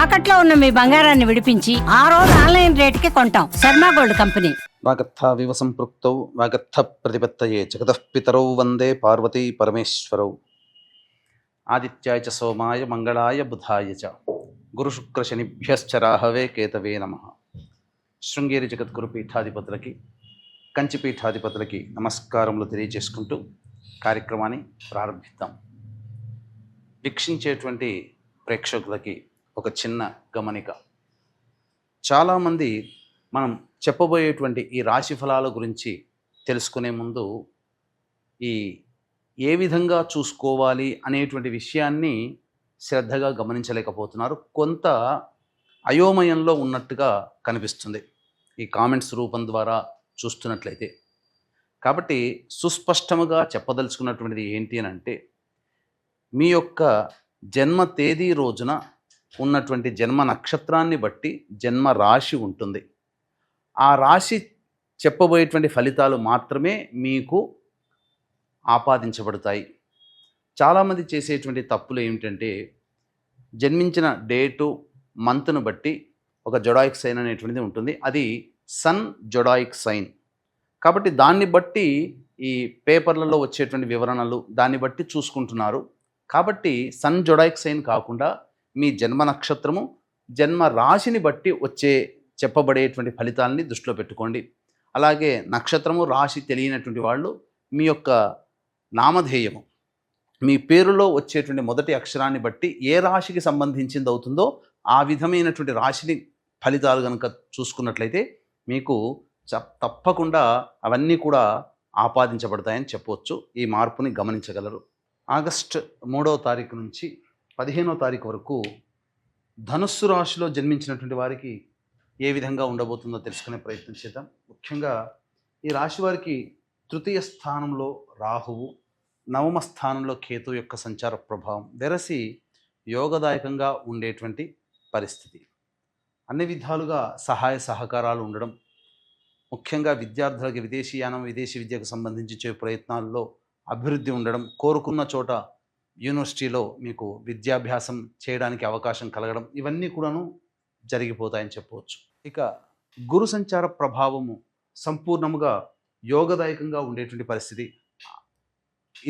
తాకట్లో ఉన్న మీ బంగారాన్ని విడిపించి ఆ రోజు ఆన్లైన్ రేటుకి కొంటాం. Sharma gold company. వాగర్థావివ సంపృక్తౌ వాగర్థ ప్రతిపత్తయే జగతః పితరౌ వందే పార్వతీ పరమేశ్వరౌ. ఆదిత్యాయ చ సోమాయ మంగళాయ బుధాయ చ గురుశుక్రశనిభ్యశ్చ రాహవే కేతవే నమః. శృంగేరి జగద్గురు పీఠాధిపతులకి, కంచి పీఠాధిపతులకి నమస్కారములు తెలియజేసుకుంటూ కార్యక్రమాన్ని ప్రారంభిద్దాం. వీక్షించేటువంటి ప్రేక్షకులకి ఒక చిన్న గమనిక. చాలామంది మనం చెప్పబోయేటువంటి ఈ రాశి ఫలాల గురించి తెలుసుకునే ముందు ఏ విధంగా చూసుకోవాలి అనేటువంటి విషయాన్ని శ్రద్ధగా గమనించలేకపోతున్నారు. కొంత అయోమయంలో ఉన్నట్టుగా కనిపిస్తుంది ఈ కామెంట్స్ రూపం ద్వారా చూస్తున్నట్లయితే. కాబట్టి సుస్పష్టముగా చెప్పదలుచుకున్నటువంటిది ఏంటి అని అంటే, మీ యొక్క జన్మ తేదీ రోజున ఉన్నటువంటి జన్మ నక్షత్రాన్ని బట్టి జన్మ రాశి ఉంటుంది. ఆ రాశి చెప్పబోయేటువంటి ఫలితాలు మాత్రమే మీకు ఆపాదించబడతాయి. చాలామంది చేసేటువంటి తప్పులు ఏమిటంటే, జన్మించిన డేటు మంత్ను బట్టి ఒక జొడాయిక్ సైన్ అనేటువంటిది ఉంటుంది. అది సన్ జొడాయిక్ సైన్. కాబట్టి దాన్ని బట్టి ఈ పేపర్లలో వచ్చేటువంటి వివరణలు దాన్ని బట్టి చూసుకుంటున్నారు. కాబట్టి సన్ జొడాయిక్ సైన్ కాకుండా మీ జన్మ నక్షత్రము, జన్మ రాశిని బట్టి చెప్పబడేటువంటి ఫలితాలని దృష్టిలో పెట్టుకోండి. అలాగే నక్షత్రము రాశి తెలియనటువంటి వాళ్ళు మీ యొక్క నామధేయము, మీ పేరులో వచ్చేటువంటి మొదటి అక్షరాన్ని బట్టి ఏ రాశికి సంబంధించింది అవుతుందో ఆ విధమైనటువంటి రాశిని ఫలితాలు కనుక చూసుకున్నట్లయితే మీకు తప్పకుండా అవన్నీ కూడా ఆపాదించబడతాయని చెప్పవచ్చు. ఈ మార్పుని గమనించగలరు. ఆగస్టు 3వ తారీఖు నుంచి 15వ తారీఖు వరకు ధనుస్సు రాశిలో జన్మించినటువంటి వారికి ఏ విధంగా ఉండబోతుందో తెలుసుకునే ప్రయత్నం చేద్దాం. ముఖ్యంగా ఈ రాశి వారికి తృతీయ స్థానంలో రాహువు, నవమ స్థానంలో కేతు యొక్క సంచార ప్రభావం వెరసి యోగదాయకంగా ఉండేటువంటి పరిస్థితి. అన్ని విధాలుగా సహాయ సహకారాలు ఉండడం, ముఖ్యంగా విద్యార్థులకి విదేశీయానం, విదేశీ విద్యకు సంబంధించి చేసే ప్రయత్నాల్లో అభివృద్ధి ఉండడం, కోరుకున్న చోట యూనివర్సిటీలో మీకు విద్యాభ్యాసం చేయడానికి అవకాశం కలగడం, ఇవన్నీ కూడాను జరిగిపోతాయని చెప్పవచ్చు. ఇక గురు సంచార ప్రభావము సంపూర్ణముగా యోగదాయకంగా ఉండేటువంటి పరిస్థితి.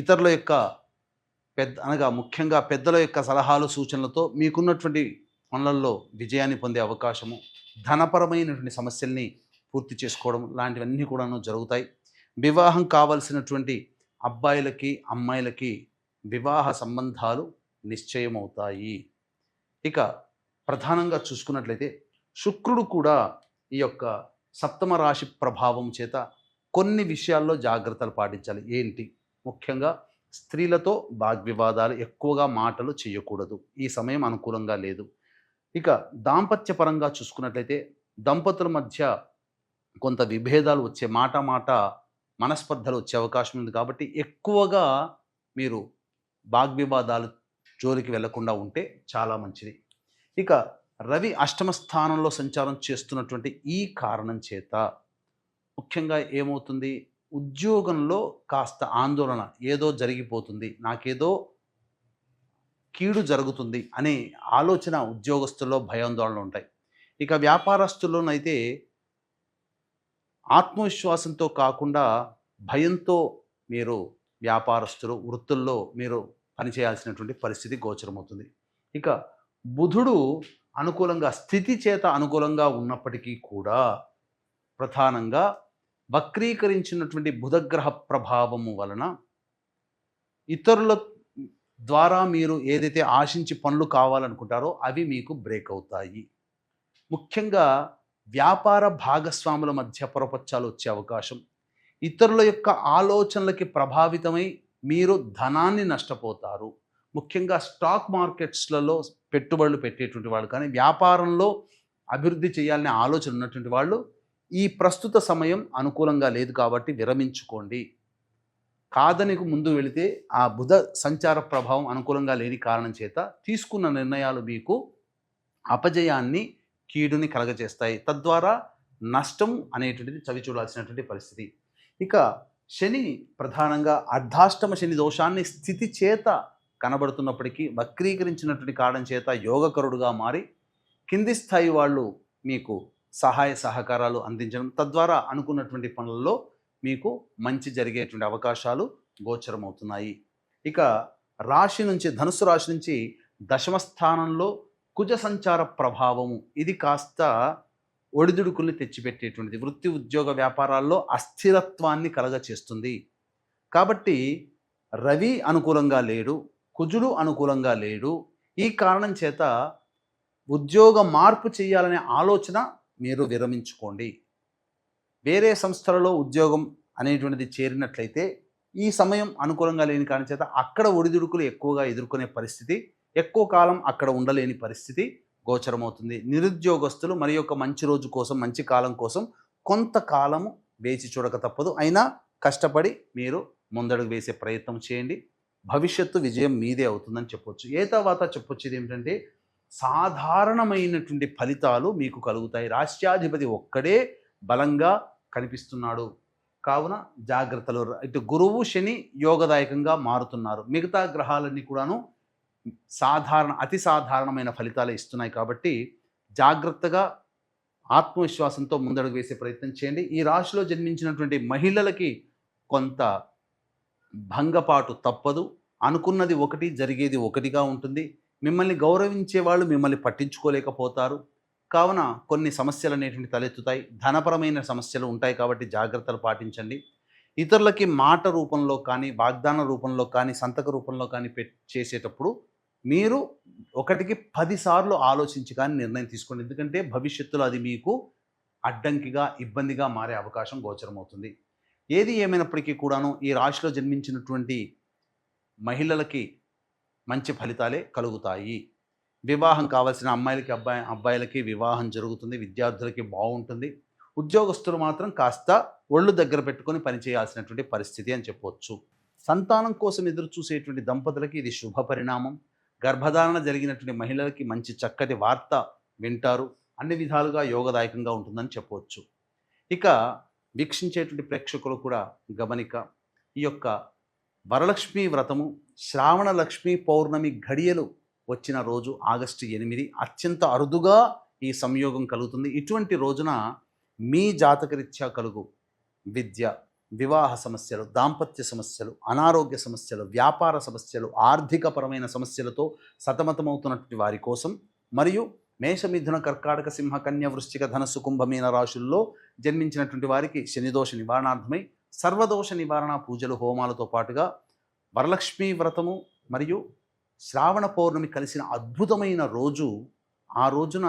ఇతరుల యొక్క అనగా ముఖ్యంగా పెద్దల యొక్క సలహాలు సూచనలతో మీకున్నటువంటి పనులలో విజయాన్ని పొందే అవకాశము, ధనపరమైనటువంటి సమస్యల్ని పూర్తి చేసుకోవడం లాంటివన్నీ కూడాను జరుగుతాయి. వివాహం కావలసినటువంటి అబ్బాయిలకి అమ్మాయిలకి వివాహ సంబంధాలు నిశ్చయమవుతాయి. ఇక ప్రధానంగా చూసుకున్నట్లయితే శుక్రుడు కూడా ఈ యొక్క సప్తమ రాశి ప్రభావం చేత కొన్ని విషయాల్లో జాగ్రత్తలు పాటించాలి. ఏంటి? ముఖ్యంగా స్త్రీలతో వాగ్వివాదాలు, ఎక్కువగా మాటలు చేయకూడదు. ఈ సమయం అనుకూలంగా లేదు. ఇక దాంపత్యపరంగా చూసుకున్నట్లయితే దంపతుల మధ్య కొంత విభేదాలు వచ్చే మాట మనస్పర్ధలు వచ్చే అవకాశం ఉంది. కాబట్టి ఎక్కువగా మీరు వాగ్వివాదాలు జోలికి వెళ్లకుండా ఉంటే చాలా మంచిది. ఇక రవి అష్టమ స్థానంలో సంచారం చేస్తున్నటువంటి ఈ కారణం చేత ముఖ్యంగా ఏమవుతుంది, ఉద్యోగంలో కాస్త ఆందోళన, ఏదో జరిగిపోతుంది, నాకేదో కీడు జరుగుతుంది అనే ఆలోచన ఉద్యోగస్తుల్లో భయాందోళనలు ఉంటాయి. ఇక వ్యాపారస్తుల్లోనైతే ఆత్మవిశ్వాసంతో కాకుండా భయంతో మీరు వ్యాపారస్తులు, వృత్తుల్లో మీరు పనిచేయాల్సినటువంటి పరిస్థితి గోచరమవుతుంది. ఇక బుధుడు అనుకూలంగా, స్థితి చేత అనుకూలంగా ఉన్నప్పటికీ కూడా ప్రధానంగా వక్రీకరించినటువంటి బుధగ్రహ ప్రభావము వలన ఇతరుల ద్వారా మీరు ఏదైతే ఆశించి పనులు కావాలనుకుంటారో అవి మీకు బ్రేక్ అవుతాయి. ముఖ్యంగా వ్యాపార భాగస్వాముల మధ్య పొరపచ్చాలు వచ్చే అవకాశం, ఇతరుల యొక్క ఆలోచనలకి ప్రభావితమై మీరు ధనాన్ని నష్టపోతారు. ముఖ్యంగా స్టాక్ మార్కెట్స్లలో పెట్టుబడులు పెట్టేటువంటి వాళ్ళు కానీ, వ్యాపారంలో అభివృద్ధి చేయాలనే ఆలోచన ఉన్నటువంటి వాళ్ళు ఈ ప్రస్తుత సమయం అనుకూలంగా లేదు కాబట్టి విరమించుకోండి. కాదని ముందు వెళితే ఆ బుధ సంచార ప్రభావం అనుకూలంగా లేని కారణం చేత తీసుకున్న నిర్ణయాలు మీకు అపజయాన్ని, కీడుని కలగజేస్తాయి. తద్వారా నష్టం అనేటువంటిది చవి చూడాల్సినటువంటి పరిస్థితి. ఇక శని ప్రధానంగా అర్ధాష్టమ శని దోషాన్ని స్థితి చేత కనబడుతున్నప్పటికీ వక్రీకరించినటువంటి కారణం చేత యోగకరుడుగా మారి కింది స్థాయి వాళ్ళు మీకు సహాయ సహకారాలు అందించడం, తద్వారా అనుకున్నటువంటి పనులలో మీకు మంచి జరిగేటువంటి అవకాశాలు గోచరమవుతున్నాయి. ఇక రాశి నుంచి, ధనుస్సు రాశి నుంచి దశమ స్థానంలో కుజ సంచార ప్రభావము ఇది కాస్త ఒడిదుడుకుల్ని తెచ్చిపెట్టేటువంటిది. వృత్తి ఉద్యోగ వ్యాపారాల్లో అస్థిరత్వాన్ని కలగచేస్తుంది. కాబట్టి రవి అనుకూలంగా లేడు, కుజుడు అనుకూలంగా లేడు. ఈ కారణం చేత ఉద్యోగ మార్పు చేయాలనే ఆలోచన మీరు విరమించుకోండి. వేరే సంస్థలలో ఉద్యోగం అనేటువంటిది చేరినట్లయితే ఈ సమయం అనుకూలంగా లేని కారణం చేత అక్కడ ఒడిదుడుకులు ఎక్కువగా ఎదుర్కొనే పరిస్థితి, ఎక్కువ కాలం అక్కడ ఉండలేని పరిస్థితి గోచరమవుతుంది. నిరుద్యోగస్తులు మరి యొక్క మంచి రోజు కోసం, మంచి కాలం కోసం కొంతకాలము వేచి చూడక తప్పదు. అయినా కష్టపడి మీరు ముందడుగు వేసే ప్రయత్నం చేయండి. భవిష్యత్తు విజయం మీదే అవుతుందని చెప్పొచ్చు. ఏ తర్వాత చెప్పొచ్చేది ఏమిటంటే సాధారణమైనటువంటి ఫలితాలు మీకు కలుగుతాయి. రాష్ట్రాధిపతి ఒక్కడే బలంగా కనిపిస్తున్నాడు కావున జాగ్రత్తలు. ఇటు గురువు శని యోగదాయకంగా మారుతున్నారు. మిగతా గ్రహాలన్నీ కూడాను అతి సాధారణమైన ఫలితాలు ఇస్తున్నాయి. కాబట్టి జాగ్రత్తగా ఆత్మవిశ్వాసంతో ముందడుగు వేసే ప్రయత్నం చేయండి. ఈ రాశిలో జన్మించినటువంటి మహిళలకి కొంత భంగపాటు తప్పదు. అనుకున్నది ఒకటి, జరిగేది ఒకటిగా ఉంటుంది. మిమ్మల్ని గౌరవించే వాళ్ళు మిమ్మల్ని పట్టించుకోలేకపోతారు. కావున కొన్ని సమస్యలు అనేటువంటి తలెత్తుతాయి. ధనపరమైన సమస్యలు ఉంటాయి కాబట్టి జాగ్రత్తలు పాటించండి. ఇతరులకి మాట రూపంలో కానీ, వాగ్దాన రూపంలో కానీ, సంతక రూపంలో కానీ చేసేటప్పుడు మీరు 1కి 10 సార్లు ఆలోచించి కానీ నిర్ణయం తీసుకోండి. ఎందుకంటే భవిష్యత్తులో అది మీకు అడ్డంకిగా, ఇబ్బందిగా మారే అవకాశం గోచరమవుతుంది. ఏది ఏమైనప్పటికీ కూడాను ఈ రాశిలో జన్మించినటువంటి మహిళలకి మంచి ఫలితాలే కలుగుతాయి. వివాహం కావాల్సిన అబ్బాయిలకి వివాహం జరుగుతుంది. విద్యార్థులకి బాగుంటుంది. ఉద్యోగస్తులు మాత్రం కాస్త ఒళ్ళు దగ్గర పెట్టుకొని పనిచేయాల్సినటువంటి పరిస్థితి అని చెప్పవచ్చు. సంతానం కోసం ఎదురు చూసేటువంటి దంపతులకి ఇది శుభ పరిణామం. గర్భధారణ జరిగినటువంటి మహిళలకి మంచి చక్కటి వార్త వింటారు. అన్ని విధాలుగా యోగదాయకంగా ఉంటుందని చెప్పవచ్చు. ఇక వీక్షించేటువంటి ప్రేక్షకులు కూడా గమనిక, ఈ యొక్క వరలక్ష్మి వ్రతము శ్రావణ లక్ష్మీ పౌర్ణమి ఘడియలు వచ్చిన రోజు ఆగస్టు 8 అత్యంత అరుదుగా ఈ సంయోగం కలుగుతుంది. ఇటువంటి రోజున మీ జాతకరీత్యా కలుగు విద్య, వివాహ సమస్యలు, దాంపత్య సమస్యలు, అనారోగ్య సమస్యలు, వ్యాపార సమస్యలు, ఆర్థికపరమైన సమస్యలతో సతమతమవుతున్నటువంటి వారి కోసం మరియు మేషమిథున కర్కాటక సింహ కన్య వృశ్చిక ధనస్సు కుంభమీన రాశుల్లో జన్మించినటువంటి వారికి శనిదోష నివారణార్థమై సర్వదోష నివారణ పూజలు, హోమాలతో పాటుగా వరలక్ష్మీ వ్రతము మరియు శ్రావణ పౌర్ణమి కలిసిన అద్భుతమైన రోజు. ఆ రోజున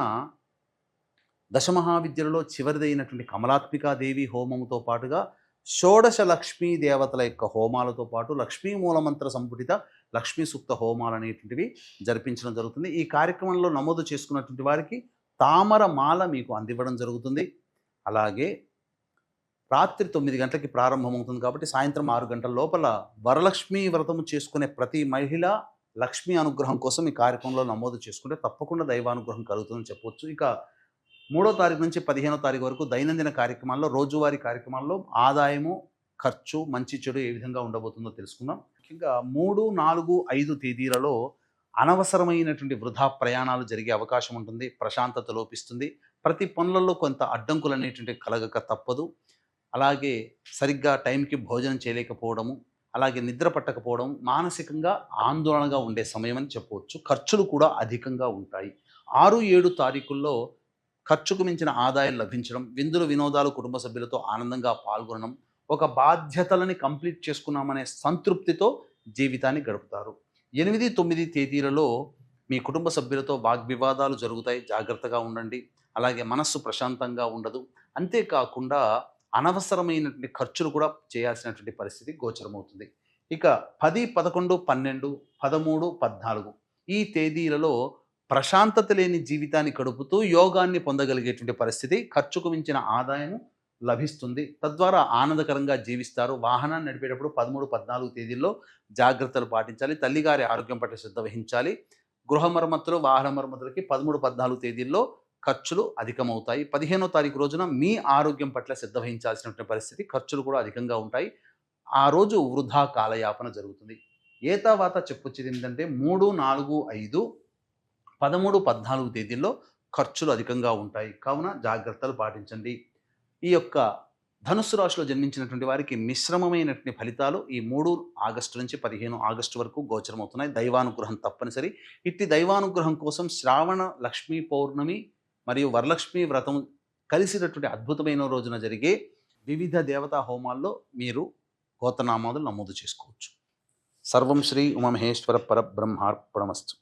దశమహావిద్యలలో చివరిదైనటువంటి కమలాత్మికాదేవి హోమముతో పాటుగా షోడశ లక్ష్మీ దేవతల యొక్క హోమాలతో పాటు లక్ష్మీ మూలమంత్ర సంపుటిత లక్ష్మీ సూక్త హోమాలు అనేటువంటివి జరిపించడం జరుగుతుంది. ఈ కార్యక్రమంలో నమోదు చేసుకున్నటువంటి వారికి తామర మాల మీకు అందివ్వడం జరుగుతుంది. అలాగే రాత్రి 9 గంటలకి ప్రారంభమవుతుంది కాబట్టి సాయంత్రం 6 గంటల లోపల వరలక్ష్మీ వ్రతము చేసుకునే ప్రతి మహిళ లక్ష్మీ అనుగ్రహం కోసం ఈ కార్యక్రమంలో నమోదు చేసుకుంటే తప్పకుండా దైవానుగ్రహం కలుగుతుందని చెప్పవచ్చు. ఇక 3వ తారీఖు నుంచి 15వ తారీఖు వరకు దైనందిన కార్యక్రమాల్లో, రోజువారీ కార్యక్రమాల్లో ఆదాయము, ఖర్చు, మంచి చెడు ఏ విధంగా ఉండబోతుందో తెలుసుకుందాం. ముఖ్యంగా 3, 4, 5 తేదీలలో అనవసరమైనటువంటి వృధా ప్రయాణాలు జరిగే అవకాశం ఉంటుంది. ప్రశాంతత లోపిస్తుంది. ప్రతి పనులలో కొంత అడ్డంకులు అనేటువంటి కలగక తప్పదు. అలాగే సరిగ్గా టైంకి భోజనం చేయలేకపోవడము, అలాగే నిద్ర పట్టకపోవడం, మానసికంగా ఆందోళనగా ఉండే సమయం అని చెప్పవచ్చు. ఖర్చులు కూడా అధికంగా ఉంటాయి. 6, 7 తారీఖుల్లో ఖర్చుకు మించిన ఆదాయం లభించడం, విందులు వినోదాలు కుటుంబ సభ్యులతో ఆనందంగా పాల్గొనడం, ఒక బాధ్యతలని కంప్లీట్ చేసుకున్నామనే సంతృప్తితో జీవితాన్ని గడుపుతారు. 8, 9 తేదీలలో మీ కుటుంబ సభ్యులతో వాగ్వివాదాలు జరుగుతాయి. జాగ్రత్తగా ఉండండి. అలాగే మనస్సు ప్రశాంతంగా ఉండదు. అంతేకాకుండా అనవసరమైనటువంటి ఖర్చులు కూడా చేయాల్సినటువంటి పరిస్థితి గోచరమవుతుంది. ఇక 10, 11, 12, 13, 14 ఈ తేదీలలో ప్రశాంతత లేని జీవితాన్ని గడుపుతూ యోగాన్ని పొందగలిగేటువంటి పరిస్థితి, ఖర్చుకు మించిన ఆదాయం లభిస్తుంది. తద్వారా ఆనందకరంగా జీవిస్తారు. వాహనాన్ని నడిపేటప్పుడు 13, 14 తేదీల్లో జాగ్రత్తలు పాటించాలి. తల్లిగారి ఆరోగ్యం పట్ల శ్రద్ధ వహించాలి. గృహ మరమ్మతులు, వాహన మరమ్మతులకి 13, 14 తేదీల్లో ఖర్చులు అధికమవుతాయి. 15వ తారీఖు రోజున మీ ఆరోగ్యం పట్ల శ్రద్ధ వహించాల్సినటువంటి పరిస్థితి, ఖర్చులు కూడా అధికంగా ఉంటాయి. ఆ రోజు వృధా కాలయాపన జరుగుతుంది. ఏ తర్వాత చెప్పొచ్చేది ఏంటంటే 3, 4, 5, 13, 14 తేదీల్లో ఖర్చులు అధికంగా ఉంటాయి. కావున జాగ్రత్తలు పాటించండి. ఈ యొక్క ధనుస్సు రాశిలో జన్మించినటువంటి వారికి మిశ్రమమైనటువంటి ఫలితాలు ఈ 3 ఆగస్టు నుంచి 15 ఆగస్టు వరకు గోచరమవుతున్నాయి. దైవానుగ్రహం తప్పనిసరి. ఇట్టి దైవానుగ్రహం కోసం శ్రావణ లక్ష్మీ పౌర్ణమి మరియు వరలక్ష్మి వ్రతం కలిసినటువంటి అద్భుతమైన రోజున జరిగే వివిధ దేవతా హోమాల్లో మీరు గోత్రనామాదులు నమోదు చేసుకోవచ్చు. సర్వం శ్రీ ఉమామహేశ్వర పరబ్రహ్మార్పణమస్తు.